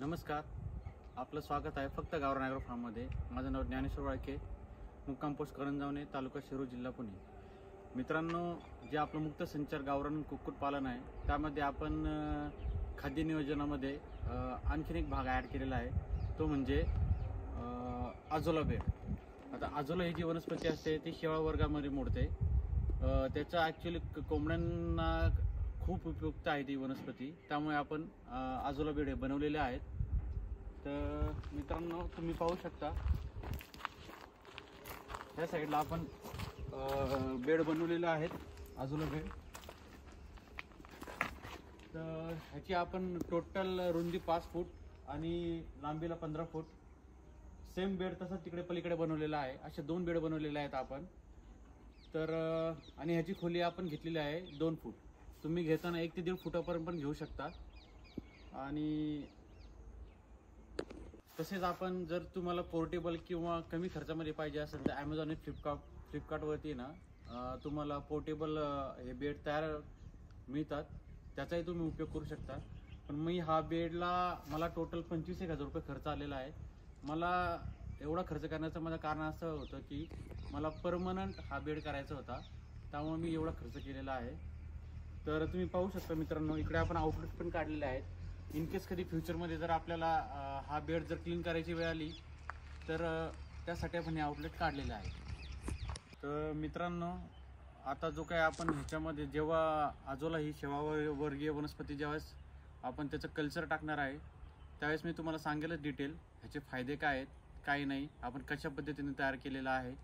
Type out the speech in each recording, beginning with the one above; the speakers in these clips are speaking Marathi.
नमस्कार, आपलं स्वागत आहे फक्त गावरान ॲग्रो फार्ममध्ये। माझं नाव ज्ञानेश्वर वाळके, मुक्काम पोस्ट करंजावणे, तालुका शिरूर, जिल्हा पुणे। मित्रांनो, जे आपलं मुक्त संचार गावरान कुक्कुटपालन आहे त्यामध्ये आपण खाद्य नियोजनामध्ये आणखीन एक भाग ॲड केलेला आहे, तो म्हणजे आजोला बेड। आता आजोला ही जी वनस्पती असते ती शेवाळ वर्गामध्ये मोडते। त्याचा ॲक्च्युली कोंबड्यांना खूप उपयुक्त आहे ती वनस्पती, त्यामुळे आपण आजोला बेड बनवलेले आहेत। तर मित्रांनो, तुम्ही पाहू शकता या साईडला आपण बेड बनवलेले आहेत, आजोला बेड। तर ह्याची आपण टोटल रुंदी 5 फूट आणि लांबीला 15 फूट, सेम बेड तसा तिकडे पलीकडे बनवलेला आहे। असे 2 बेड बनवलेले आहेत आपण। तर आणि ह्याची खोली आपण घेतलेली आहे 2 फूट। तुम्ही घेताना 1 ते 1.5 फुटापर्यंत पण घेऊ शकता। आणि तसेच आपण जर तुम्हाला पोर्टेबल किंवा कमी खर्चामध्ये पाहिजे असेल तर ॲमेझॉन आणि फ्लिपकार्टवरती ना तुम्हाला पोर्टेबल हे बेड तयार मिळतात, त्याचाही तुम्ही उपयोग करू शकता। पण मी हा बेडला मला टोटल 25,000 रुपये खर्च आलेला आहे। मला एवढा खर्च करण्याचं माझं कारण असं होतं की मला परमनंट हा बेड करायचा होता, त्यामुळे मी एवढा खर्च केलेला आहे। तर तुम्ही पाहू शकता मित्रांनो, इकडे आपण आउटलेट पण काढलेले आहेत। इन केस कधी फ्युचरमध्ये जर आपल्याला हा बेड जर क्लीन करायची वेळ आली तर त्यासाठी आपण हे आउटलेट काढलेले आहे। तर मित्रांनो, आता जो काय आपण ह्याच्यामध्ये जेव्हा आजोला ही शेवाळवर्गीय वनस्पती ज्यावेळेस आपण त्याचं कल्चर टाकणार आहे त्यावेळेस मी तुम्हाला सांगेलच डिटेल ह्याचे फायदे काय आहेत, काय नाही, आपण कशा पद्धतीने तयार केलेला आहे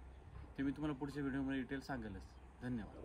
ते मी तुम्हाला पुढच्या व्हिडिओमध्ये डिटेल सांगेलच। धन्यवाद।